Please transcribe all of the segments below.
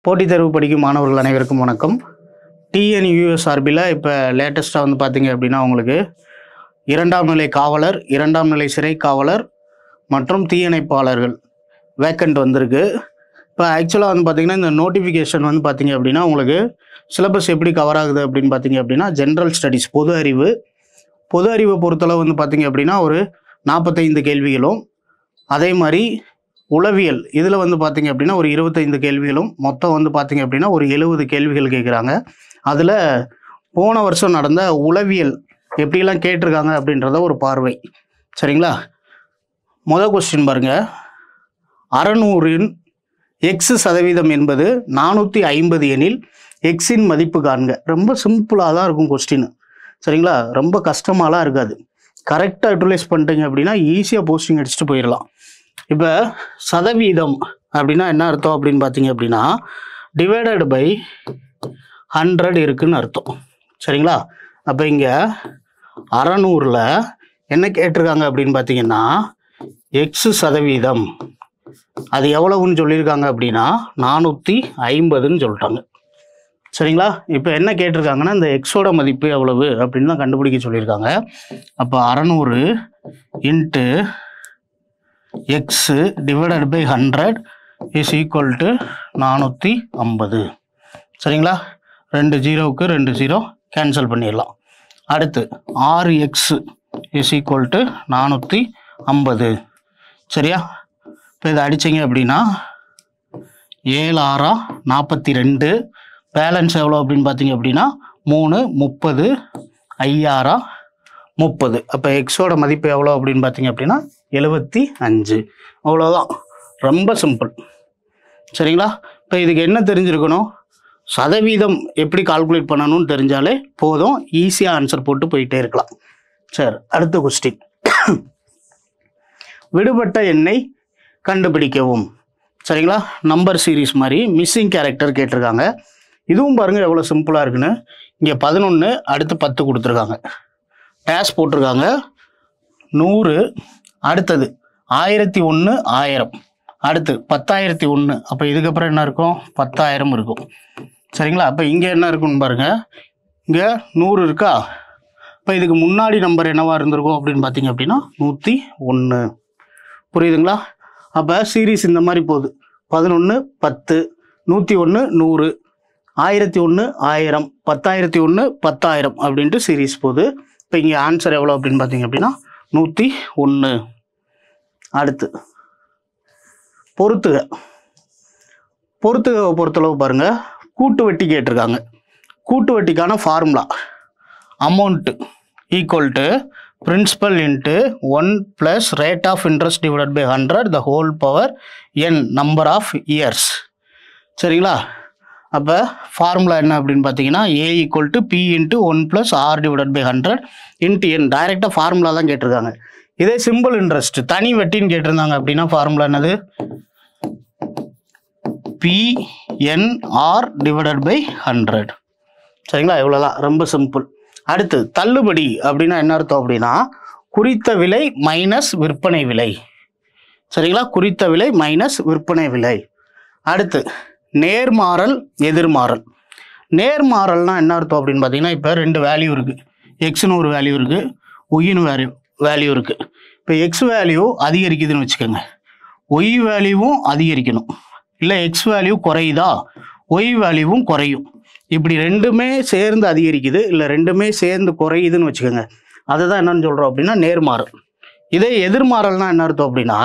போட்டித் தேர்வு படிக்கும் மாணவர்கள் அனைவருக்கும் வணக்கம். டிஎன்யூஎஸ்ஆர்பியில் இப்போ லேட்டஸ்ட்டாக வந்து பார்த்தீங்க அப்படின்னா உங்களுக்கு 2ஆம் நிலை காவலர், 2ஆம் நிலை சிறை காவலர் மற்றும் தீயணைப்பாளர்கள் வேக்கண்ட் வந்திருக்கு. இப்போ ஆக்சுவலாக வந்து பார்த்திங்கன்னா இந்த நோட்டிஃபிகேஷன் வந்து பார்த்திங்க அப்படின்னா உங்களுக்கு சிலபஸ் எப்படி கவர் ஆகுது அப்படின்னு பார்த்தீங்க அப்படின்னா ஜென்ரல் ஸ்டடீஸ் பொது அறிவை பொறுத்தளவு வந்து பார்த்திங்க அப்படின்னா ஒரு 45 கேள்விகளும், அதே மாதிரி உளவியல் இதில் வந்து பார்த்திங்க அப்படின்னா ஒரு 25 கேள்விகளும், மொத்தம் வந்து பார்த்திங்க அப்படின்னா ஒரு 70 கேள்விகள் கேட்குறாங்க. அதில் போன வருஷம் நடந்த உளவியல் எப்படிலாம் கேட்டிருக்காங்க அப்படின்றத ஒரு பார்வை. சரிங்களா? முதல் கொஸ்டின் பாருங்கள். 600இன் X% என்பது 450 எனில் எக்ஸின் மதிப்பு காண்க. ரொம்ப சிம்பிளாக தான் இருக்கும் கொஸ்டின். சரிங்களா? ரொம்ப கஷ்டமாலாம் இருக்காது. கரெக்டாக யூட்டிலைஸ் பண்ணிட்டீங்க அப்படின்னா ஈஸியாக போஸ்டிங் அடிச்சுட்டு போயிடலாம். இப்போ சதவீதம் அப்படின்னா என்ன அர்த்தம் அப்படின்னு பார்த்தீங்க அப்படின்னா டிவைடட் பை 100 இருக்குன்னு அர்த்தம். சரிங்களா? அப்போ இங்கே 600ல் என்ன கேட்டிருக்காங்க அப்படின்னு பார்த்தீங்கன்னா X% அது எவ்வளவுன்னு சொல்லியிருக்காங்க அப்படின்னா 450ன்னு சொல்லிட்டாங்க. சரிங்களா? இப்போ என்ன கேட்டிருக்காங்கன்னா இந்த எக்ஸோட மதிப்பு எவ்வளவு அப்படின்னு தான் கண்டுபிடிக்க சொல்லியிருக்காங்க. அப்போ 600 into x divided by 100 is equal to 450. சரிங்களா? 2 0க்கு 2 0 கேன்சல் பண்ணிடலாம். அடுத்து 6x is equal to 450. சரியா? இப்போ இதை அடிச்சிங்க அப்படின்னா 7 6 42, பேலன்ஸ் எவ்வளோ அப்படின்னு பார்த்தீங்க அப்படின்னா 3 30, 5 30. அப்போ எக்ஸோட மதிப்பு எவ்வளோ அப்படின்னு பார்த்தீங்க அப்படின்னா 75. அவ்வளோதான். ரொம்ப சிம்பிள். சரிங்களா? இப்போ இதுக்கு என்ன தெரிஞ்சிருக்கணும்? சதவீதம் எப்படி கால்குலேட் பண்ணணும்னு தெரிஞ்சாலே போதும். ஈஸியாக ஆன்சர் போட்டு போயிட்டே இருக்கலாம். சரி, அடுத்த கொஸ்டின். விடுபட்ட எண்ணை கண்டுபிடிக்கவும். சரிங்களா? நம்பர் சீரீஸ் மாதிரி மிஸ்ஸிங் கேரக்டர் கேட்டிருக்காங்க. இதுவும் பாருங்கள் எவ்வளோ சிம்பிளாக இருக்குன்னு. இங்கே 11, அடுத்து 10 கொடுத்துருக்காங்க. டேஸ் போட்டிருக்காங்க. 100, அடுத்தது 1001, 1000, அடுத்து 10,001. அப்போ இதுக்கப்புறம் என்ன இருக்கும்? 10,000 இருக்கும். சரிங்களா? அப்போ இங்கே என்ன இருக்குன்னு பாருங்கள். இங்கே 100 இருக்கா? இப்போ இதுக்கு முன்னாடி நம்பர் என்னவா இருந்திருக்கும் அப்படின்னு பார்த்தீங்க அப்படின்னா 101. புரியுதுங்களா? அப்போ சீரீஸ் இந்த மாதிரி போகுது. 11 10, 101 100, 1001 1000, 10,001 10,000 அப்படின்ட்டு சீரீஸ் போகுது. இப்போ இங்கே ஆன்சர் எவ்வளோ அப்படின்னு பார்த்தீங்க அப்படின்னா 101. அடுத்து பொறுத்துக பொறுத்தளவு பாருங்கள். கூட்டு வட்டி கேட்டிருக்காங்க. கூட்டு வட்டிக்கான formula amount equal to principal into 1 + rate of interest divided by 100 the whole power n number of years. சரிங்களா? அப்போ ஃபார்முலா என்ன அப்படின்னு பார்த்தீங்கன்னா A = P × 1 + R divided by 100 × n. டைரெக்டாக ஃபார்முலா தான் கேட்டிருக்காங்க. இதே சிம்பிள் இன்ட்ரெஸ்ட் தனி வட்டின்னு கேட்டிருந்தாங்க அப்படின்னா ஃபார்முலா என்னது? PNR divided by 100. சரிங்களா? இவ்வளோதான். ரொம்ப சிம்பிள். அடுத்து தள்ளுபடி அப்படின்னா என்ன அர்த்தம் அப்படின்னா குறித்த விலை மைனஸ் விற்பனை விலை. சரிங்களா? குறித்த விலை மைனஸ் விற்பனை விலை. அடுத்து நேர்மாறல் எதிர்மாறல். நேர்மாறல்னா என்ன அர்த்தம் அப்படின்னு பார்த்தீங்கன்னா இப்போ 2 வேல்யூ இருக்குது. எக்ஸ்னு ஒரு வேல்யூ இருக்குது, ஒய்னு வேல்யூ இருக்குது. இப்போ எக்ஸ் வேல்யூ அதிகரிக்குதுன்னு வச்சுக்கோங்க, ஒய் வேல்யூவும் அதிகரிக்கணும். இல்லை எக்ஸ் வேல்யூ குறையுதா, ஒய் வேல்யூவும் குறையும். இப்படி ரெண்டுமே சேர்ந்து அதிகரிக்குது, இல்லை ரெண்டுமே சேர்ந்து குறையுதுன்னு வச்சுக்கோங்க. அதை தான் என்னன்னு சொல்கிறோம் அப்படின்னா நேர்மாறல். இதே எதிர்மாறல்னா என்ன அர்த்தம் அப்படின்னா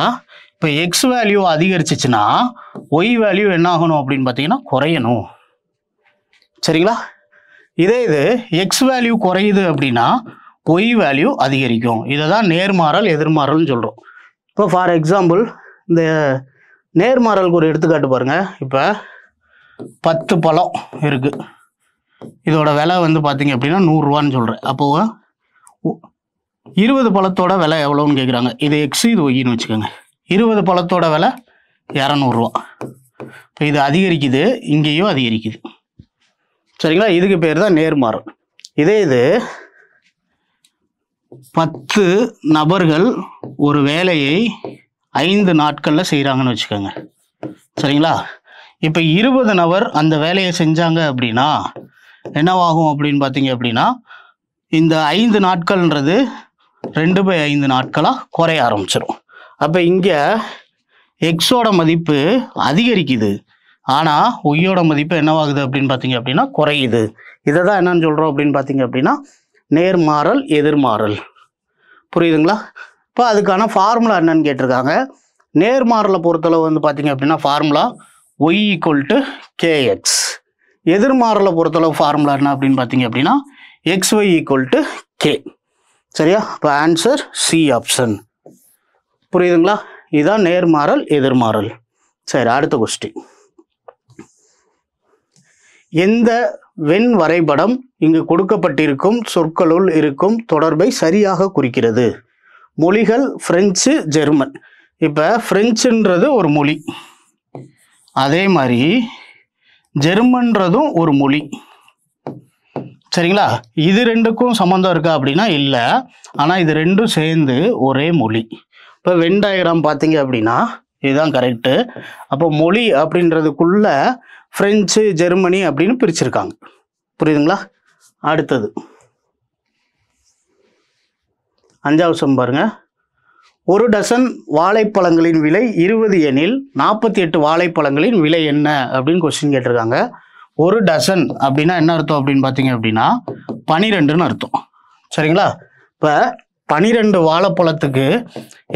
இப்போ எக்ஸ் வேல்யூ அதிகரிச்சிச்சுன்னா ஒய் வேல்யூ என்ன ஆகணும் அப்படின்னு பார்த்தீங்கன்னா குறையணும். சரிங்களா? இதே இது எக்ஸ் வேல்யூ குறையுது அப்படின்னா ஒய் வேல்யூ அதிகரிக்கும். இதை தான் நேர்மாறல் எதிர்மாறல்னு சொல்கிறோம். இப்போ ஃபார் எக்ஸாம்பிள் இந்த நேர்மாறலுக்கு ஒரு எடுத்துக்காட்டு பாருங்கள். இப்போ 10 பழம் இருக்குது. இதோட விலை வந்து பார்த்தீங்க அப்படின்னா 100 ரூபான்னு சொல்கிறேன். அப்போது 20 பழத்தோட விலை எவ்வளோன்னு கேட்குறாங்க. இது எக்ஸ், இது ஒய்ன்னு வச்சுக்கோங்க. 20 பழத்தோட விலை 200 ரூபா. இப்போ இது அதிகரிக்குது, இங்கேயும் அதிகரிக்குது. சரிங்களா? இதுக்கு பேர் தான் நேர்மாறல். இதே இது 10 நபர்கள் ஒரு வேலையை 5 நாட்களில் செய்கிறாங்கன்னு வச்சுக்கோங்க. சரிங்களா? இப்போ 20 நபர் அந்த வேலையை செஞ்சாங்க அப்படின்னா என்னவாகும் அப்படின்னு பார்த்தீங்க அப்படின்னா இந்த 5 நாட்கள்ன்றது 2/5 நாட்களாக குறைய ஆரம்பிச்சிடும். அப்போ இங்கே எக்ஸோட மதிப்பு அதிகரிக்குது, ஆனால் ஒய்யோட மதிப்பு என்னவாகுது அப்படின்னு பார்த்தீங்க அப்படின்னா குறையுது. இதை தான் என்னன்னு சொல்கிறோம் அப்படின்னு பார்த்தீங்க அப்படின்னா நேர்மாறல் எதிர்மாறல். புரியுதுங்களா? இப்போ அதுக்கான ஃபார்முலா என்னன்னு கேட்டிருக்காங்க. நேர்மாறலை பொறுத்தளவு வந்து பார்த்தீங்க அப்படின்னா ஃபார்முலா y = kx. எதிர்மாறலை பொறுத்தளவு ஃபார்முலா என்ன அப்படின்னு பார்த்தீங்க அப்படின்னா xy = k. சரியா? இப்போ ஆன்சர் சி ஆப்ஷன். புரியுதுங்களா? இதுதான் நேர்மாறல் எதிர்மாறல். சரி, அடுத்த கொஸ்டின். எந்த வெண் வரைபடம் இங்கு கொடுக்கப்பட்டிருக்கும் சொற்களுள் இருக்கும் தொடர்பை சரியாக குறிக்கிறது? மொழிகள் பிரெஞ்சு, ஜெர்மன். இப்போ பிரெஞ்சுன்றது ஒரு மொழி, அதே மாதிரி ஜெர்மன்றதும் ஒரு மொழி. சரிங்களா? இது ரெண்டுக்கும் சம்மந்தம் இருக்கா அப்படின்னா இல்லை, ஆனால் இது ரெண்டும் சேர்ந்து ஒரே மொழி. இப்போ வென் டயக்ராம் பார்த்தீங்க அப்படின்னா இதுதான் கரெக்டு. அப்போ மொழி அப்படின்றதுக்குள்ள பிரெஞ்சு, ஜெர்மனி அப்படின்னு பிரிச்சிருக்காங்க. புரியுதுங்களா? அடுத்தது 5வது சம் பாருங்க. ஒரு டசன் வாழைப்பழங்களின் விலை 20 எனில் 48 வாழைப்பழங்களின் விலை என்ன அப்படின்னு கொஸ்டின் கேட்டிருக்காங்க. ஒரு டசன் அப்படின்னா என்ன அர்த்தம் அப்படின்னு பார்த்தீங்க அப்படின்னா 12ன்னு அர்த்தம். சரிங்களா? இப்போ 12 வாழைப்பழத்துக்கு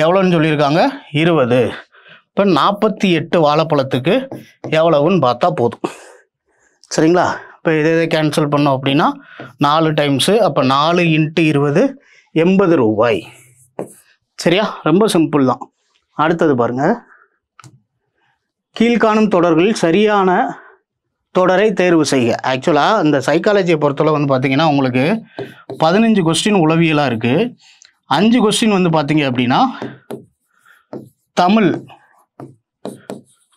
எவ்வளோன்னு சொல்லியிருக்காங்க? 20. இப்போ 48 வாழைப்பழத்துக்கு எவ்வளவுன்னு பார்த்தா போதும். சரிங்களா? இப்போ இதை கேன்சல் பண்ணோம் அப்படின்னா 4 டைம்ஸு, அப்போ 4 × 20 80 ரூபாய். சரியா? ரொம்ப சிம்பிள் தான். அடுத்தது பாருங்க. கீழ்காணும் தொடர்களில் சரியான தொடரை தேர்வு செய்க. ஆக்சுவலாக இந்த சைக்காலஜியை பொறுத்தவரை வந்து பார்த்தீங்கன்னா உங்களுக்கு 15 கொஸ்டின் உளவியலாக இருக்குது. 5 கொஸ்டின் வந்து பார்த்தீங்க அப்படின்னா தமிழ்.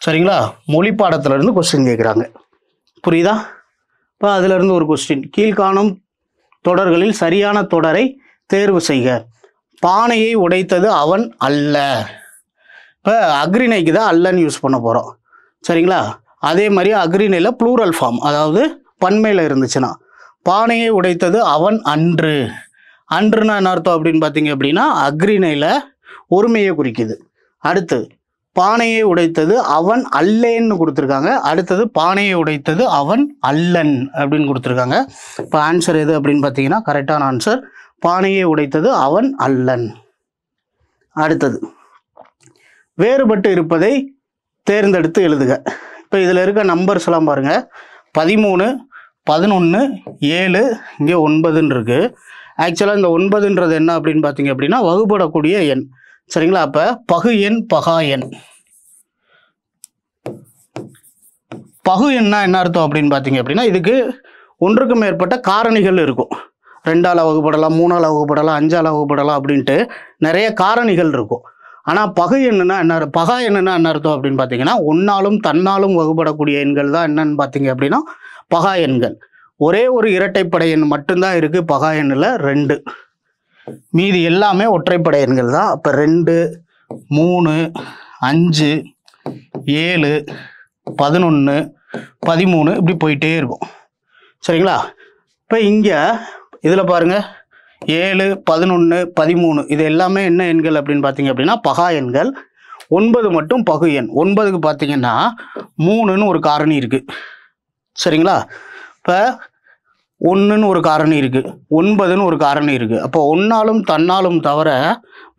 சரிங்களா? மொழி பாடத்திலிருந்து கொஸ்டின் கேட்குறாங்க. புரியுதா? இப்போ அதிலிருந்து ஒரு கொஸ்டின். கீழ்காணும் தொடர்களில் சரியான தொடரை தேர்வு செய்க. பானையை உடைத்தது அவன் அல்ல. இப்போ அக்ரிணைக்கு தான் அல்லன்னு யூஸ் பண்ண போகிறோம். சரிங்களா? அதே மாதிரி அக்ரிணையில் ப்ளூரல் ஃபார்ம், அதாவது பன்மையில் இருந்துச்சுன்னா பானையை உடைத்தது அவன் அன்று. அன்றுனா என்ன அர்த்தம் அப்படின்னு பார்த்தீங்க அப்படின்னா அக்ரிணையில் ஒருமையை குறிக்குது. அடுத்து பானையை உடைத்தது அவன் அல்லேன்னு கொடுத்துருக்காங்க. அடுத்தது பானையை உடைத்தது அவன் அல்லன் அப்படின்னு கொடுத்துருக்காங்க. இப்போ ஆன்சர் எது அப்படின்னு பார்த்தீங்கன்னா கரெக்டான ஆன்சர் பானையை உடைத்தது அவன் அல்லன். அடுத்தது வேறுபட்டு இருப்பதை தேர்ந்தெடுத்து எழுதுக. இப்போ இதில் இருக்க நம்பர்ஸ் எல்லாம் பாருங்க. 13, 11, 7, இங்கே 9ன்னு இருக்கு. ஆக்சுவலாக இந்த 9ன்றது என்ன அப்படின்னு பார்த்தீங்க அப்படின்னா வகுப்படக்கூடிய எண். சரிங்களா? அப்போ பகு எண், பகா எண். பகு எண்ணா என்ன அர்த்தம் அப்படின்னு பார்த்தீங்க அப்படின்னா இதுக்கு ஒன்றுக்கு மேற்பட்ட காரணிகள் இருக்கும். 2ஆல் வகுப்படலாம், 3ஆல் வகுப்படலாம், 5ஆல் வகுப்படலாம் அப்படின்ட்டு நிறைய காரணிகள் இருக்கும். ஆனால் பகு எண்ணுனா என்ன, பகா எண்ணுனா என்ன அர்த்தம் அப்படின்னு பார்த்தீங்கன்னா ஒன்னாலும் தன்னாலும் வகுப்படக்கூடிய எண்கள் தான் என்னன்னு பார்த்தீங்க அப்படின்னா பகா எண்கள். ஒரே ஒரு இரட்டைப்படை எண் மட்டும்தான் இருக்குது பகா எண்ணில் 2. மீதி எல்லாமே ஒற்றைப்படை எண்கள் தான். அப்போ 2, 3, 5, 7, 11, 13 இப்படி போயிட்டே இருக்கும். சரிங்களா? இப்போ இங்கே இதில் பாருங்கள் 7, 11, 13 இது எல்லாமே என்ன எண்கள் அப்படின்னு பார்த்தீங்க அப்படின்னா பகா எண்கள். 9 மட்டும் பகு எண். 9க்கு பார்த்தீங்கன்னா 3ன்னு ஒரு காரணி இருக்குது. சரிங்களா? இப்போ 1ன்னு ஒரு காரணி இருக்குது, 9ன்னு ஒரு காரணி இருக்குது. அப்போ ஒன்னாலும் தன்னாலும் தவிர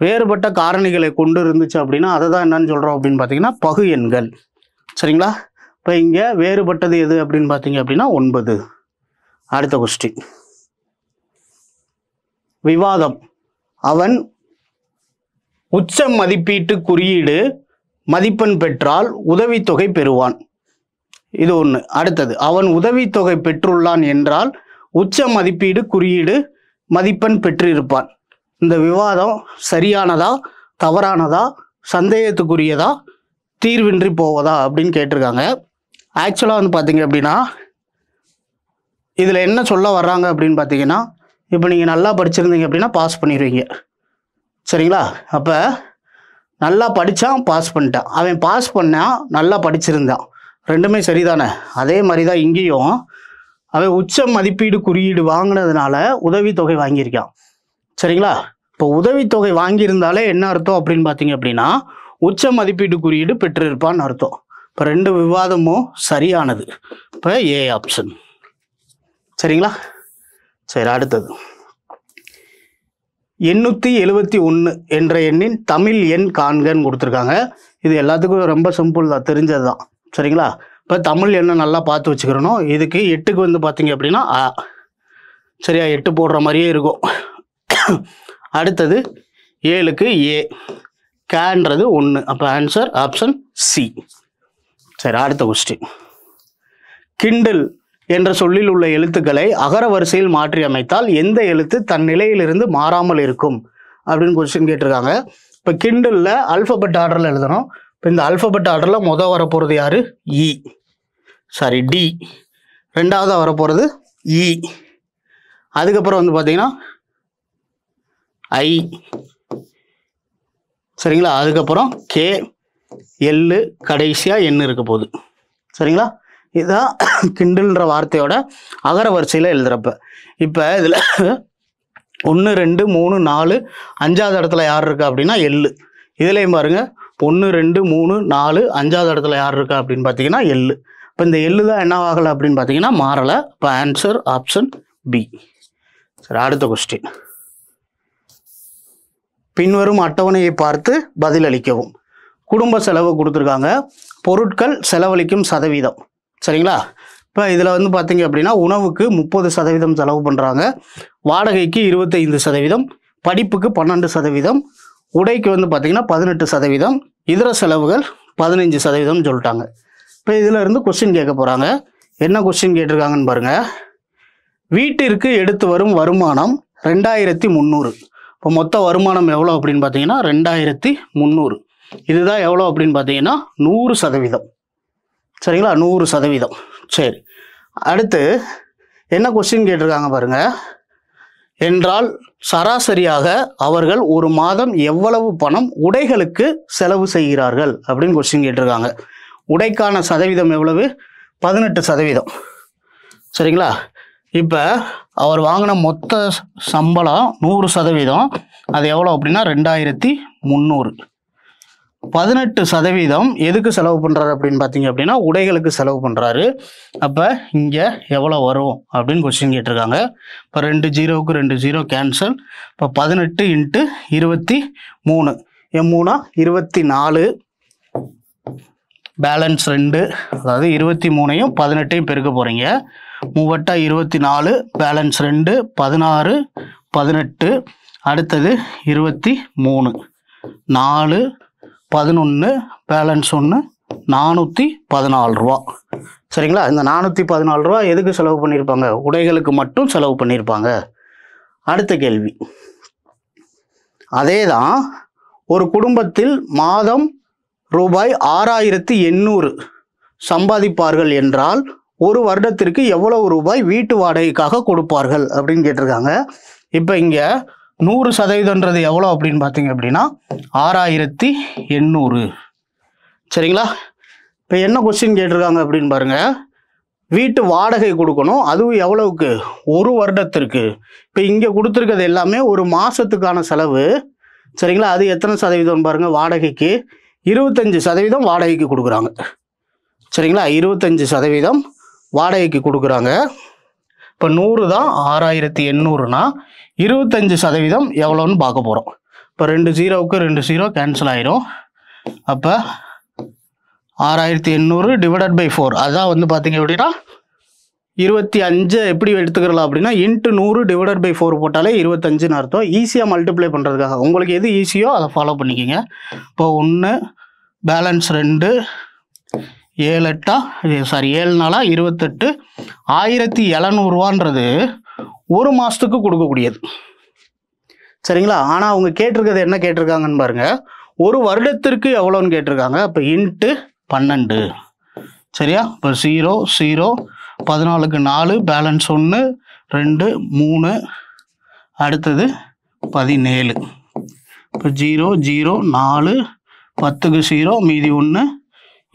வேறுபட்ட காரணிகளை கொண்டு இருந்துச்சு அப்படின்னா அதை தான் என்னன்னு சொல்கிறோம் அப்படின்னு பார்த்தீங்கன்னா பகு எண்கள். சரிங்களா? இப்போ இங்கே வேறுபட்டது எது அப்படின்னு பார்த்தீங்க அப்படின்னா 9. அடுத்த கொஸ்டின். விவாதம். அவன் உச்ச மதிப்பீட்டு குறியீடு மதிப்பெண் பெற்றால் உதவித்தொகை பெறுவான். இது ஒன்று. அடுத்தது அவன் உதவித்தொகை பெற்றுள்ளான் என்றால் உச்ச மதிப்பீடு குறியீடு மதிப்பெண் பெற்றிருப்பான். இந்த விவாதம் சரியானதா, தவறானதா, சந்தேகத்துக்குரியதா, தீர்வின்றி போவதா அப்படின்னு கேட்டிருக்காங்க. ஆக்சுவலாக வந்து பார்த்தீங்க அப்படின்னா இதில் என்ன சொல்ல வர்றாங்க அப்படின்னு பார்த்தீங்கன்னா இப்போ நீங்கள் நல்லா படிச்சிருந்தீங்க அப்படின்னா பாஸ் பண்ணிடுவீங்க. சரிங்களா? அப்போ நல்லா படித்தான், பாஸ் பண்ணிட்டான். அவன் பாஸ் பண்ணான், நல்லா படிச்சிருந்தான். ரெண்டுமே சரிதானே? அதே மாதிரி தான் இங்கேயும் அவன் உச்ச மதிப்பீடு குறியீடு வாங்கினதுனால உதவித்தொகை வாங்கியிருக்கான். சரிங்களா? இப்போ உதவித்தொகை வாங்கியிருந்தாலே என்ன அர்த்தம் அப்படின்னு பார்த்தீங்க அப்படின்னா உச்ச மதிப்பீடு குறியீடு பெற்றிருப்பான்னு அர்த்தம். இப்போ ரெண்டு விவாதமும் சரியானது. இப்போ ஏ ஆப்ஷன். சரிங்களா? சரி, அடுத்தது 871 என்ற எண்ணின் தமிழ் எண் காண்கன்னு கொடுத்துருக்காங்க. இது எல்லாத்துக்கும் ரொம்ப சிம்பிள் தான், தெரிஞ்சது தான். சரிங்களா? இப்போ தமிழ் எண்ணை நல்லா பார்த்து வச்சுக்கிறணும். இதுக்கு 8க்கு வந்து பார்த்தீங்க அப்படின்னா ஆ, சரியா? 8 போடுற மாதிரியே இருக்கும். அடுத்தது 7க்கு ஏ, கேன்றது 1. அப்போ ஆன்சர் ஆப்ஷன் சி. சரி, அடுத்த கொஸ்டின். கிண்டில் என்ற சொல்லில் உள்ள எழுத்துக்களை அகர வரிசையில் மாற்றி அமைத்தால் எந்த எழுத்து தன் நிலையிலிருந்து மாறாமல் இருக்கும் அப்படின்னு கொஸ்டின் கேட்டிருக்காங்க. இப்போ கிண்டிலில் அல்ஃபபெட் ஆர்டரில் எழுதணும். இப்போ இந்த அல்ஃபபெட் ஆர்டரில் மொதல் வரப்போகிறது யார்? இ, சாரி டி. ரெண்டாவதாக வரப்போகிறது இ. அதுக்கப்புறம் வந்து பார்த்தீங்கன்னா ஐ. சரிங்களா? அதுக்கப்புறம் கே, எல்லு, கடைசியாக எண்ணு இருக்க போகுது. சரிங்களா? இதுதான் கிண்டில்ன்ற வார்த்தையோட அகர வரிசையில் எழுதுறப்ப. இப்போ இதில் 1 2 3 4 5வது இடத்துல யார் இருக்கா அப்படின்னா எள்ளு. இதுலேயும் பாருங்க 1 2 3 4 5வது இடத்துல யார் இருக்கா அப்படின்னு பார்த்தீங்கன்னா எள்ளு. இப்போ இந்த எள்ளு தான் என்ன ஆகலை அப்படின்னு பார்த்தீங்கன்னா மாறலை. இப்போ ஆன்சர் ஆப்ஷன் பி. சரி, அடுத்த கொஸ்டின். பின்வரும் அட்டவணையை பார்த்து பதிலளிக்கவும். குடும்ப செலவு கொடுத்துருக்காங்க. பொருட்கள் செலவழிக்கும் சதவீதம். சரிங்களா? இப்போ இதில் வந்து பார்த்தீங்க அப்படின்னா உணவுக்கு 30% செலவு பண்ணுறாங்க, வாடகைக்கு 25%, படிப்புக்கு 12%, உடைக்கு வந்து பார்த்தீங்கன்னா 18%, இதர செலவுகள் 15% சொல்லிட்டாங்க. இப்போ இதில் இருந்து கொஸ்டின் கேட்க போகிறாங்க. என்ன கொஸ்டின் கேட்டிருக்காங்கன்னு பாருங்கள். வீட்டிற்கு எடுத்து வரும் வருமானம் 2300. இப்போ மொத்த வருமானம் எவ்வளோ அப்படின்னு பார்த்தீங்கன்னா 2300. இதுதான் எவ்வளோ அப்படின்னு பார்த்தீங்கன்னா 100%. சரிங்களா? 100%. சரி, அடுத்து என்ன கொஸ்டின் கேட்டிருக்காங்க பாருங்க. என்றால் சராசரியாக அவர்கள் ஒரு மாதம் எவ்வளவு பணம் உடைகளுக்கு செலவு செய்கிறார்கள் அப்படின்னு கொஸ்டின் கேட்டிருக்காங்க. உடைக்கான சதவீதம் எவ்வளவு? 18%. சரிங்களா? இப்போ அவர் வாங்கின மொத்த சம்பளம் 100%. அது எவ்வளோ அப்படின்னா 2300. 18% எதுக்கு செலவு பண்ணுறாரு அப்படின்னு பார்த்தீங்க அப்படின்னா உடைகளுக்கு செலவு பண்ணுறாரு. அப்போ இங்கே எவ்வளோ வரும் அப்படின்னு கொஸ்டின் கேட்டிருக்காங்க. இப்போ 2 0க்கு 2 0 கேன்சல். இப்போ 18 × 23, 3 24, பேலன்ஸ் 2. அதாவது 23ஐயும் 18ஐயும் பெருக்க போகிறீங்க. 3 24, பேலன்ஸ் 2, 16, 18. அடுத்தது 23, 4, 11, பேலன்ஸ் 1, 414 ரூபா. சரிங்களா? இந்த 414 ரூபா எதுக்கு செலவு பண்ணியிருப்பாங்க? உடைகளுக்கு மட்டும் செலவு பண்ணியிருப்பாங்க. அடுத்த கேள்வி. அதே தான் ஒரு குடும்பத்தில் மாதம் ரூபாய் 6800 சம்பாதிப்பார்கள் என்றால் ஒரு வருடத்திற்கு எவ்வளவு ரூபாய் வீட்டு வாடகைக்காக கொடுப்பார்கள் அப்படின்னு கேட்டிருக்காங்க. இப்போ இங்கே 100%ன்றது எவ்வளோ அப்படின்னு பார்த்தீங்க அப்படின்னா 6800. சரிங்களா? இப்போ என்ன கொஸ்டின் கேட்டிருக்காங்க அப்படின்னு பாருங்க. வீட்டு வாடகை கொடுக்கணும், அதுவும் எவ்வளவுக்கு? ஒரு வருடத்திற்கு. இப்போ இங்கே கொடுத்துருக்கிறது எல்லாமே ஒரு மாதத்துக்கான செலவு. சரிங்களா? அது எத்தனை சதவீதம் பாருங்க? வாடகைக்கு 25% வாடகைக்கு கொடுக்குறாங்க. சரிங்களா? 25% வாடகைக்கு கொடுக்குறாங்க. இப்போ 100 தான் 6800னா 25% எவ்வளோன்னு பார்க்க போகிறோம். இப்போ 2 0க்கு 2 0 கேன்சல் ஆயிரும். அப்போ 6800 / 4. அதான் வந்து பார்த்தீங்க அப்படின்னா 25 எப்படி எடுத்துக்கலாம் அப்படின்னா × 100 / 4 போட்டாலே 25ன்னு அர்த்தம். ஈஸியாக மல்டிப்ளை பண்ணுறதுக்காக உங்களுக்கு எது ஈஸியோ அதை ஃபாலோ பண்ணிக்கோங்க. இப்போ 1, பேலன்ஸ் 2, 7 8 சாரி 7 4 28. 1700 ரூபான்றது ஒரு மாதத்துக்கு கொடுக்கக்கூடியது. சரிங்களா? ஆனால் அவங்க கேட்டிருக்கிறது என்ன கேட்டிருக்காங்கன்னு பாருங்க. ஒரு வருடத்திற்கு எவ்வளோன்னு கேட்டிருக்காங்க. இப்போ × 12. சரியா? இப்போ 0 0, 14க்கு 4, பேலன்ஸ் 1 2 3. அடுத்தது 17. இப்போ 0 0 4, 10க்கு 0, மீதி 1,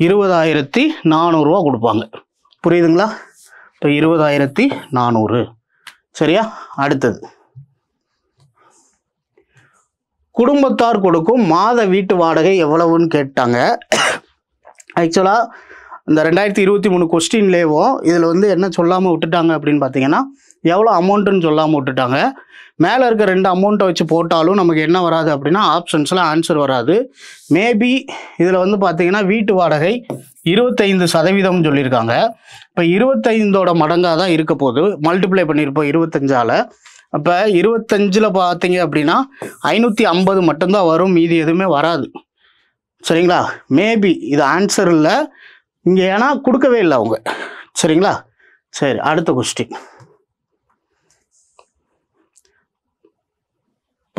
20,400 ரூபா கொடுப்பாங்க. புரியுதுங்களா? இப்போ 20,400. சரியா? அடுத்தது குடும்பத்தார் கொடுக்கும் மாத வீட்டு வாடகை எவ்வளவுன்னு கேட்டாங்க. ஆக்சுவலாக இந்த 2023 கொஸ்டின்லேயும் இதில் வந்து என்ன சொல்லாமல் விட்டுட்டாங்க அப்படின்னு பார்த்தீங்கன்னா, எவ்வளோ அமௌண்ட்டுன்னு சொல்லாமல் விட்டுட்டாங்க. மேலே இருக்க 2 அமௌண்ட்டை வச்சு போட்டாலும் நமக்கு என்ன வராது அப்படின்னா ஆப்ஷன்ஸில் ஆன்சர் வராது. மேபி இதில் வந்து பார்த்தீங்கன்னா வீட்டு வாடகை 25% சொல்லியிருக்காங்க. இப்போ 25ஓட மடங்காக தான் இருக்க போது, மல்டிப்ளை பண்ணியிருப்போம் 25ஆல். அப்போ 25ல் பார்த்தீங்க அப்படின்னா 550 மட்டும்தான் வரும், மீதி எதுவுமே வராது. சரிங்களா? மேபி இது ஆன்சர் இல்லை இங்கே, ஏன்னா கொடுக்கவே இல்லை அவங்க. சரிங்களா? சரி, அடுத்த கொஸ்டின்.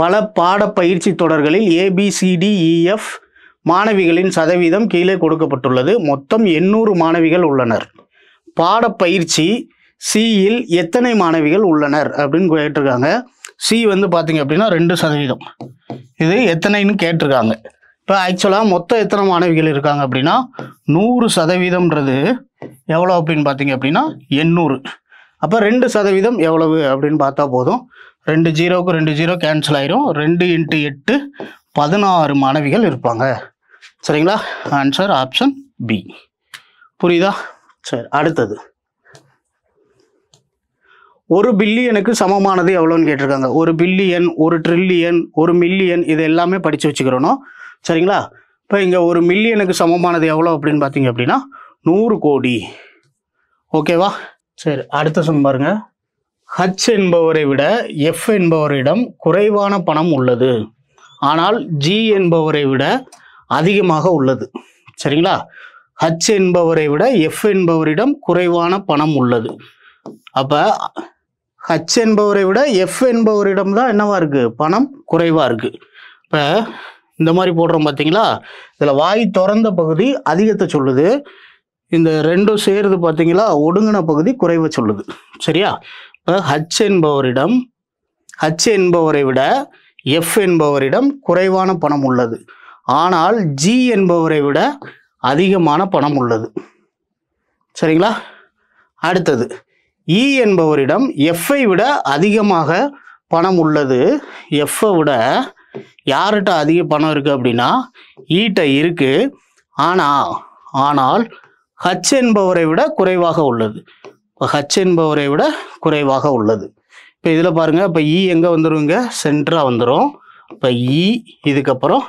பல பாட பயிற்சி தொடர்களில் ABCDEF மாணவிகளின் சதவீதம் கீழே கொடுக்கப்பட்டுள்ளது. மொத்தம் 800 மாணவிகள் உள்ளனர். பாடப்பயிற்சி சியில் எத்தனை மாணவிகள் உள்ளனர் அப்படின்னு கேட்டிருக்காங்க. சி வந்து பார்த்தீங்க அப்படின்னா 2%. இது எத்தனைன்னு கேட்டிருக்காங்க. இப்போ ஆக்சுவலாக மொத்தம் எத்தனை மாணவிகள் இருக்காங்க அப்படின்னா 100%ன்றது எவ்வளோ அப்படின்னு பார்த்தீங்க அப்படின்னா 800. அப்போ 2% எவ்வளவு அப்படின்னு பார்த்தா போதும். 2 0க்கு 2 0 கேன்சல் ஆயிரும். 2 × 8 16 மாணவிகள் இருப்பாங்க. சரிங்களா? Answer option B. புரியுதா? சரி, அடுத்தது 1 பில்லியனுக்கு சமமானது எவ்வளோன்னு கேட்டிருக்காங்க. 1 பில்லியன், 1 ட்ரில்லியன், 1 மில்லியன், இது எல்லாமே படித்து வச்சுக்கிறோம். சரிங்களா? இப்போ இங்கே 1 மில்லியனுக்கு சமமானது எவ்வளோ அப்படின்னு பார்த்தீங்க அப்படின்னா 100 கோடி. ஓகேவா? சரி, அடுத்த சம் பாருங்க. H என்பவரை விட F என்பவரிடம் குறைவான பணம் உள்ளது, ஆனால் G என்பவரை விட அதிகமாக உள்ளது. சரிங்களா? H என்பவரை விட F என்பவரிடம் குறைவான பணம் உள்ளது. அப்போ H என்பவரை விட F என்பவரிடம் தான் என்னவா இருக்குது? பணம் குறைவாக இருக்குது. இப்போ இந்த மாதிரி போடுறோம் பார்த்தீங்களா? இதில் வாய் திறந்த பகுதி அதிகத்தை சொல்லுது, இந்த ரெண்டும் சேருது பார்த்தீங்களா, ஒடுங்கின பகுதி குறைவை சொல்லுது. சரியா? இப்போ H என்பவரை விட F என்பவரிடம் குறைவான பணம் உள்ளது, ஆனால் G என்பவரை விட அதிகமான பணம் உள்ளது. சரிங்களா? அடுத்தது E என்பவரிடம் F-ஐ விட அதிகமாக பணம் உள்ளது. F-ஐ விட யார்கிட்ட அதிக பணம் இருக்குது அப்படின்னா ஈட்ட இருக்குது, ஆனால் H என்பவரை விட குறைவாக உள்ளது. இப்போ H என்பவரை விட குறைவாக உள்ளது. இப்போ இதில் பாருங்கள், இப்போ E எங்கே வந்துடுங்க? சென்டராக வந்துடும். இப்போ E இதுக்கப்புறம்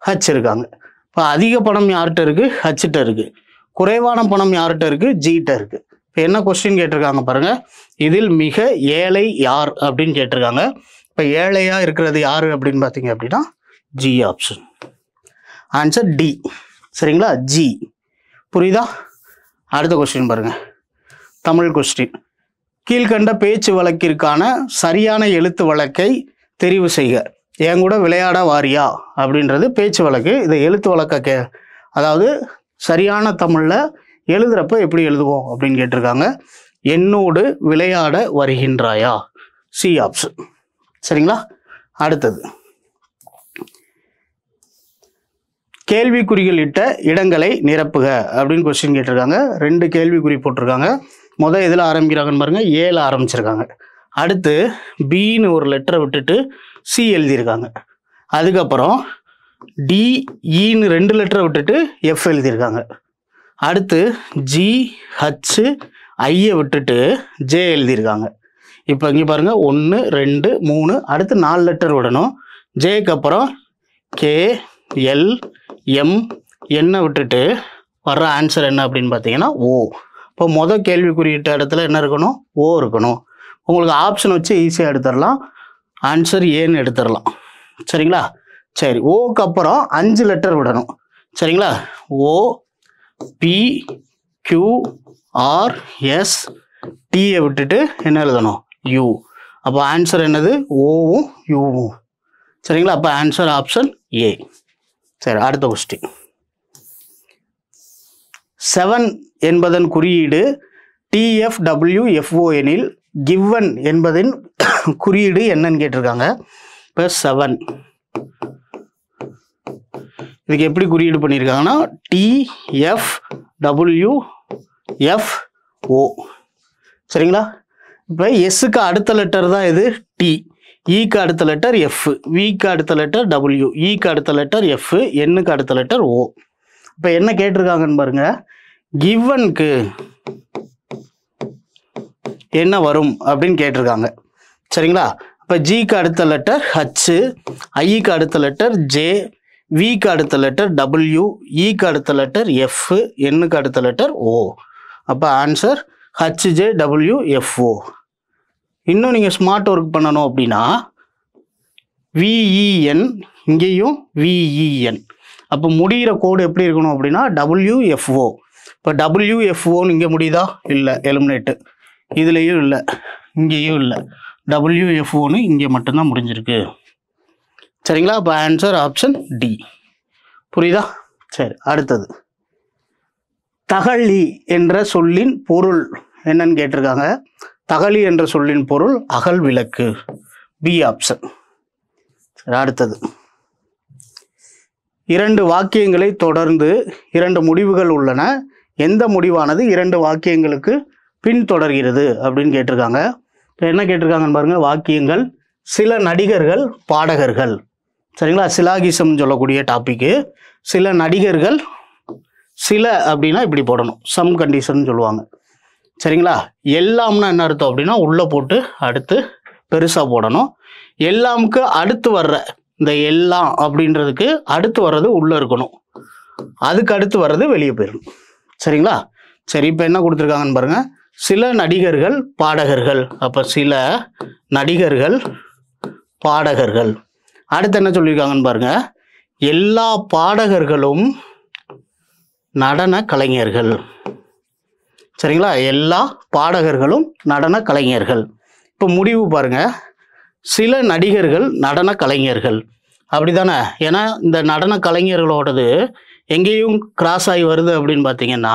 H இருக்காங்க. இப்போ அதிக பணம் யார்கிட்ட இருக்குது? H-ட்ட இருக்குது. குறைவான பணம் யார்கிட்ட இருக்குது? G-ட்ட இருக்குது. இப்போ என்ன கொஸ்டின் கேட்டிருக்காங்க பாருங்கள். இதில் மிக ஏழை யார் அப்படின்னு கேட்டிருக்காங்க. இப்போ ஏழையாக இருக்கிறது யார் அப்படின்னு பார்த்தீங்க அப்படின்னா G ஆப்ஷன். Answer D. சரிங்களா? G. புரியுதா? அடுத்த கொஸ்டின் பாருங்க. தமிழ் கொஸ்டின். கீழ்கண்ட பேச்சு வழக்கிற்கான சரியான எழுத்து வழக்கை தெரிவு செய்க. என் கூட விளையாட வாரியா அப்படின்றது பேச்சு வழக்கு. இதை எழுத்து வழக்க அதாவது சரியான தமிழில் எழுதுறப்ப எப்படி எழுதுவோம் அப்படின்னு கேட்டிருக்காங்க. என்னோடு விளையாட வருகின்றாயா? C option. சரிங்களா? அடுத்தது கேள்விக்குறிகள் இட்ட இடங்களை நிரப்புக அப்படின்னு கொஸ்டின் கேட்டிருக்காங்க. 2 கேள்விக்குறி போட்டிருக்காங்க. முதல் இதில் ஆரம்பிக்கிறாங்கன்னு பாருங்க, ஏல ஆரம்பிச்சிருக்காங்க. அடுத்து பின்னு ஒரு லெட்டரை விட்டுட்டு சி எழுதியிருக்காங்க. அதுக்கப்புறம் டிஇன்னு 2 லெட்டரை விட்டுட்டு எஃப் எழுதியிருக்காங்க. அடுத்து ஜிஹெச் ஐயை விட்டுட்டு ஜே எழுதியிருக்காங்க. இப்போ இங்கே பாருங்கள் 1 2 3 அடுத்து 4 லெட்டர் விடணும். ஜேக்கு அப்புறம் கே எல் எம் என்ன விட்டுட்டு வர்ற ஆன்சர் என்ன அப்படின்னு பார்த்தீங்கன்னா ஓ. இப்போ மொதல் கேள்வி குறியிட்ட இடத்துல என்ன இருக்கணும்? ஓ இருக்கணும். உங்களுக்கு ஆப்ஷன் வச்சு ஈஸியாக எடுத்துடலாம். ஆன்சர் ஏன்னு எடுத்துடலாம். சரிங்களா? சரி, ஓக்கு அப்புறம் 5 லெட்டர் விடணும். சரிங்களா? ஓ பி கியூ ஆர் எஸ் டியை விட்டுட்டு என்ன எழுதணும்? யூ. அப்போ ஆன்சர் என்னது? ஓவும் யூவும். சரிங்களா? அப்போ ஆன்சர் ஆப்ஷன் ஏ. சரி, அடுத்த கொஸ்டின். 7 என்பதன் குறியீடு TFWFO எனில் கிவன் என்பதின் குறியீடு என்னன்னு கேட்டிருக்காங்க. இப்போ 7 இதுக்கு எப்படி குறியீடு பண்ணியிருக்காங்கன்னா TFWFO. சரிங்களா? இப்போ எஸ்ஸுக்கு அடுத்த லெட்டர் தான் இது டி, ஈக்கு அடுத்த லெட்டர் எஃப், விக்கு அடுத்த லெட்டர் டபிள்யூ, ஈக்கு அடுத்த லெட்டர் எஃப், என்னுக்கு அடுத்த லெட்டர் ஓ. இப்போ என்ன கேட்டிருக்காங்கன்னு பாருங்க, கிவனுக்கு என்ன வரும் அப்படின்னு கேட்டிருக்காங்க. சரிங்களா? இப்போ ஜிக்கு அடுத்த லெட்டர் ஹச், ஐக்கு அடுத்த லெட்டர் ஜே, விக்கு அடுத்த லெட்டர் டபிள்யூ, ஈக்கு அடுத்த லெட்டர் எஃப், என்னுக்கு அடுத்த லெட்டர் ஓ. அப்போ ஆன்சர் HJWFO. இன்னும் நீங்கள் ஸ்மார்ட் ஒர்க் பண்ணணும் அப்படின்னா VEN, இங்கேயும் VEN. அப்போ முடிகிற கோடு எப்படி இருக்கணும் அப்படின்னா WFO. இப்போ WFOன்னு இங்கே முடியுதா? இல்லை, எலிமினேட்டு. இதுலேயும் இல்லை, இங்கேயும் இல்லை. WFOன்னு இங்கே மட்டும்தான் முடிஞ்சிருக்கு. சரிங்களா? அப்போ ஆன்சர் ஆப்ஷன் டி. புரியுதா? சரி, அடுத்தது தகழி என்ற சொல்லின் பொருள் என்னன்னு கேட்டிருக்காங்க. தகழி என்ற சொல்லின் பொருள் அகல் விளக்கு, பி ஆப்ஷன். அடுத்தது, 2 வாக்கியங்களை தொடர்ந்து 2 முடிவுகள் உள்ளன. எந்த முடிவானது 2 வாக்கியங்களுக்கு பின்தொடர்கிறது அப்படின்னு கேட்டிருக்காங்க. என்ன கேட்டிருக்காங்கன்னு பாருங்க, வாக்கியங்கள் சில நடிகர்கள் பாடகர்கள். சரிங்களா? சிலாகிசம் சொல்லக்கூடிய டாபிக்கு. சில நடிகர்கள், சில அப்படின்னா இப்படி போடணும், சம் கண்டிஷன் சொல்லுவாங்க. சரிங்களா? எல்லாம்னா என்ன அர்த்தம் அப்படின்னா உள்ளே போட்டு அடுத்து பெருசாக போடணும். எல்லாமுக்கு அடுத்து வர்ற இந்த எல்லாம் அப்படின்றதுக்கு அடுத்து வர்றது உள்ளே இருக்கணும், அதுக்கு அடுத்து வர்றது வெளியே போயிடணும். சரிங்களா? சரி, இப்போ என்ன கொடுத்துருக்காங்கன்னு பாருங்கள், சில நடிகர்கள் பாடகர்கள். அப்போ சில நடிகர்கள் பாடகர்கள். அடுத்து என்ன சொல்லியிருக்காங்கன்னு பாருங்க, எல்லா பாடகர்களும் நடன கலைஞர்கள். சரிங்களா? எல்லா பாடகர்களும் நடன கலைஞர்கள். இப்போ முடிவு பாருங்க, சில நடிகர்கள் நடன கலைஞர்கள். அப்படி தானே? ஏன்னா இந்த நடன கலைஞர்களோடது எங்கேயும் கிராஸ் ஆகி வருது அப்படின்னு பார்த்தீங்கன்னா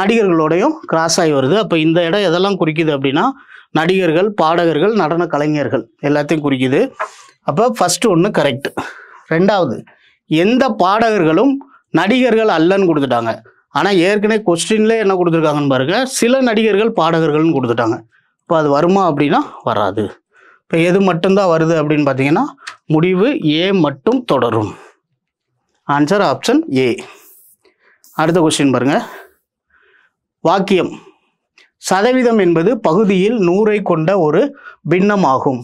நடிகர்களோடையும் கிராஸ் ஆகி வருது. அப்போ இந்த இடம் எதெல்லாம் குறிக்குது அப்படின்னா நடிகர்கள், பாடகர்கள், நடன கலைஞர்கள் எல்லாத்தையும் குறிக்குது. அப்போ ஃபஸ்ட்டு ஒன்று கரெக்ட். ரெண்டாவது, எந்த பாடகர்களும் நடிகர்கள் அல்லன்னு கொடுத்துட்டாங்க. ஆனால் ஏற்கனவே கொஸ்டின்லேயே என்ன கொடுத்துருக்காங்கன்னு பாருங்க, சில நடிகர்கள் பாடகர்கள்னு கொடுத்துட்டாங்க. இப்போ அது வருமா அப்படின்னா வராது. இப்போ எது மட்டும்தான் வருது அப்படின்னு பார்த்தீங்கன்னா முடிவு ஏ மட்டும் தொடரும். Answer option A. அடுத்த கொஸ்டின் பாருங்க, வாக்கியம் சதவீதம் என்பது பகுதியில் 100ஐ கொண்ட ஒரு பின்னம் ஆகும்.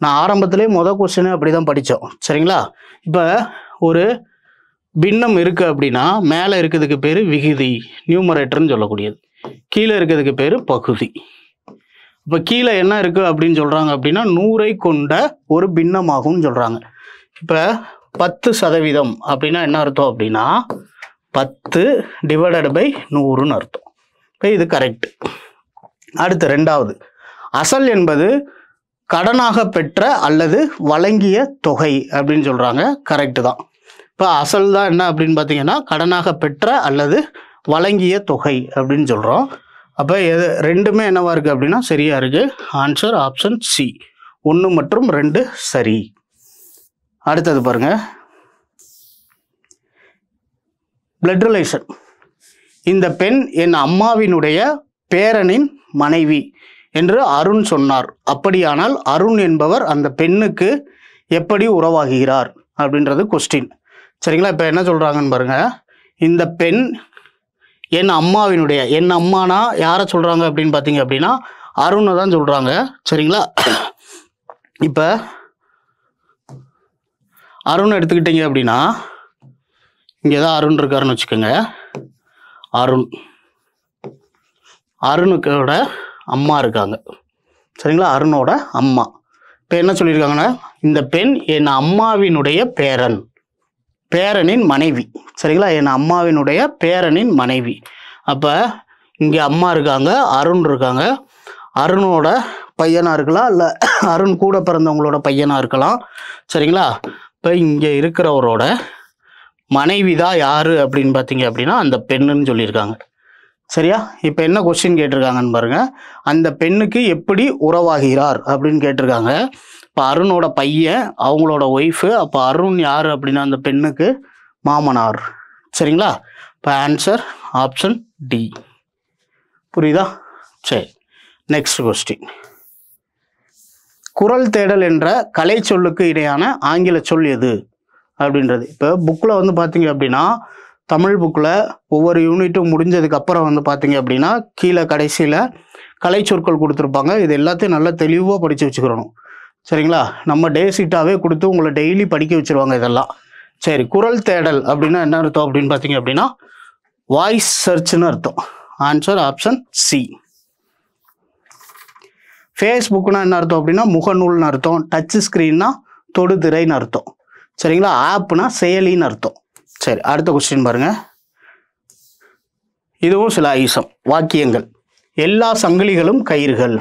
நான் ஆரம்பத்திலே கொஸ்டின் அப்படி தான் படித்தோம். சரிங்களா? இப்போ ஒரு பின்னம் இருக்குது அப்படின்னா மேலே இருக்கிறதுக்கு பேர் விகுதி, நியூமரேட்டர்னு சொல்லக்கூடியது. கீழே இருக்கிறதுக்கு பேர் பகுதி. இப்போ கீழே என்ன இருக்குது அப்படின்னு சொல்கிறாங்க அப்படின்னா 100ஐ கொண்ட ஒரு பின்னமாகும்னு சொல்கிறாங்க. இப்போ 10% அப்படின்னா என்ன அர்த்தம் அப்படின்னா 10 / 100ன்னு அர்த்தம். இப்போ இது கரெக்ட். அடுத்து ரெண்டாவது, அசல் என்பது கடனாக பெற்ற அல்லது வழங்கிய தொகை அப்படின்னு சொல்கிறாங்க. கரெக்டு தான். இப்போ அசல் தான் என்ன அப்படின்னு பார்த்தீங்கன்னா கடனாக பெற்ற அல்லது வழங்கிய தொகை அப்படின்னு சொல்கிறோம். அப்போ எது ரெண்டுமே என்னவா இருக்குது அப்படின்னா சரியாக இருக்குது. ஆன்சர் ஆப்ஷன் சி, 1 மற்றும் 2 சரி. அடுத்தது பாருங்க, பிளட் ரிலேஷன். இந்த பெண் என் அம்மாவினுடைய பேரனின் மனைவி என்று அருண் சொன்னார். அப்படியானால் அருண் என்பவர் அந்த பெண்ணுக்கு எப்படி உறவாகிறார் அப்படின்றது கொஸ்டின். சரிங்களா? இப்போ என்ன சொல்கிறாங்கன்னு பாருங்க, இந்த பெண் என் அம்மாவினுடைய, என் அம்மானா யாரை சொல்கிறாங்க அப்படின்னு பார்த்தீங்க அப்படின்னா அருணை தான் சொல்கிறாங்க. சரிங்களா? இப்போ அருண் எடுத்துக்கிட்டீங்க அப்படின்னா இங்கே தான் அருண் இருக்காருன்னு வச்சுக்கோங்க. அருணுக்கோட அம்மா இருக்காங்க. சரிங்களா? அருணோட அம்மா. இப்போ என்ன சொல்லியிருக்காங்கன்னா இந்த பெண் என் அம்மாவினுடைய பேரனின் மனைவி. சரிங்களா? என் அம்மாவினுடைய பேரனின் மனைவி. அப்போ இங்கே அம்மா இருக்காங்க, அருண் இருக்காங்க. அருணோட பையனாக இருக்கலாம், இல்லை அருண் கூட பிறந்தவங்களோட பையனாக இருக்கலாம். சரிங்களா? இப்போ இங்கே இருக்கிறவரோட மனைவி தான் யார் அப்படின்னு பார்த்தீங்க அப்படின்னா அந்த பெண்ணுன்னு சொல்லியிருக்காங்க. சரியா? இப்போ என்ன கொஸ்டின் கேட்டிருக்காங்கன்னு பாருங்க, அந்த பெண்ணுக்கு எப்படி உறவாகிறார் அப்படின்னு கேட்டிருக்காங்க. இப்போ அருணோட பையன், அவங்களோட ஒய்ஃபு. அப்போ அருண் யார் அப்படின்னா அந்த பெண்ணுக்கு மாமனார். சரிங்களா? இப்போ ஆன்சர் ஆப்ஷன் டி. புரியுதா? சரி, நெக்ஸ்ட் கொஸ்டின். குரல் தேடல் என்ற கலை சொல்லுக்கு இடையான ஆங்கில சொல் எது அப்படின்றது. இப்போ புக்கில் வந்து பார்த்தீங்க அப்படின்னா தமிழ் புக்கில் ஒவ்வொரு யூனிட்டும் முடிஞ்சதுக்கு அப்புறம் வந்து பார்த்தீங்க அப்படின்னா கீழே கடைசியில் கலை சொற்கள் கொடுத்துருப்பாங்க. இது எல்லாத்தையும் நல்லா தெளிவாக படித்து வச்சுக்கிறணும். சரிங்களா? நம்ம டே சீட்டாகவே கொடுத்து உங்களை டெய்லி படிக்க வச்சுருவாங்க இதெல்லாம். சரி, குரல் தேடல் அப்படின்னா என்ன அர்த்தம் அப்படின்னு பார்த்தீங்க அப்படின்னா வாய்ஸ் சர்ச்னு அர்த்தம். Answer option C. ஃபேஸ்புக்னா என்ன அர்த்தம் அப்படின்னா முகநூல்னு அர்த்தம். டச் ஸ்க்ரீன்னா தொடுதிரைன்னு அர்த்தம். சரிங்களா? ஆப்னா செயலின்னு அர்த்தம். சரி, அடுத்த கொஸ்டின் பாருங்க. இதுவும் சில ஐசம் வாக்கியங்கள். எல்லா சங்கிலிகளும் கயிறுகள்.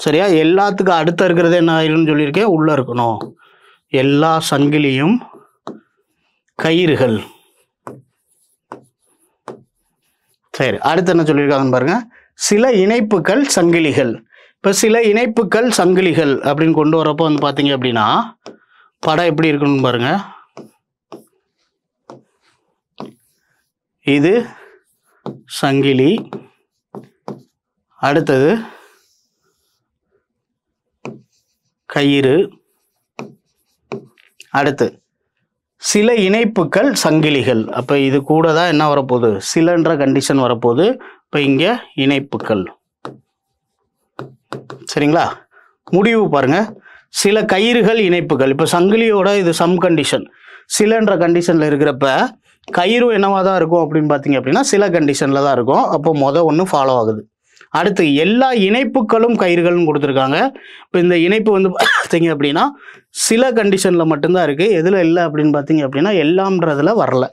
சரியா? எல்லாத்துக்கும் அடுத்த இருக்கிறது என்ன ஆயிருன்னு சொல்லியிருக்கேன், உள்ள இருக்கணும். எல்லா சங்கிலியும் கயிறுகள். சரி, அடுத்து என்ன சொல்லியிருக்காங்கன்னு பாருங்க. சில இணைப்புகள் சங்கிலிகள். இப்போ சில இணைப்புகள் சங்கிலிகள் அப்படின்னு கொண்டு வரப்போ வந்து பார்த்தீங்க அப்படின்னா படம் எப்படி இருக்கணும்னு பாருங்க. இது சங்கிலி, அடுத்தது கயிறு, அடுத்து சில இணைப்புகள் சங்கிலிகள். அப்போ இது கூட தான் என்ன வரப்போகுது, சிலன்ற கண்டிஷன் வரப்போகுது. இப்போ இங்கே இணைப்புகள். சரிங்களா? முடிவு பாருங்க. சில கயிறுகள் இணைப்புகள். இப்போ சங்கிலியோட இது சம் கண்டிஷன், சிலன்ற கண்டிஷனில் இருக்கிறப்ப கயிறு என்னவா தான் இருக்கும் அப்படின்னு பார்த்தீங்க அப்படின்னா சில கண்டிஷனில் தான் இருக்கும். அப்போ ஒன்று ஃபாலோ ஆகுது. அடுத்து எல்லா இணைப்புகளும் கயிறுகள்னு கொடுத்துருக்காங்க. இப்போ இந்த இணைப்பு வந்து பார்த்தீங்க அப்படின்னா சில கண்டிஷனில் மட்டும்தான் இருக்குது. எதில் இல்லை அப்படின்னு பார்த்தீங்க அப்படின்னா எல்லாம்ன்றதில் வரல.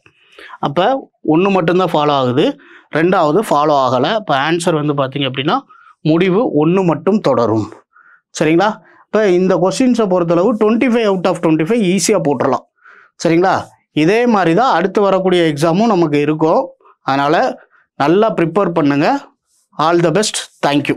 அப்போ ஒன்று மட்டும்தான் ஃபாலோ ஆகுது, ரெண்டாவது ஃபாலோ ஆகலை. இப்போ ஆன்சர் வந்து பார்த்தீங்க அப்படின்னா முடிவு ஒன்று மட்டும் தொடரும். சரிங்களா? இப்போ இந்த கொஸ்டின்ஸை பொறுத்தளவு 25 out of 25 ஈஸியாக போட்டுடலாம். சரிங்களா? இதே மாதிரி தான் அடுத்து வரக்கூடிய எக்ஸாமும் நமக்கு இருக்கும். அதனால் நல்லா ப்ரிப்பேர் பண்ணுங்கள். All the best. தேங்க்யூ.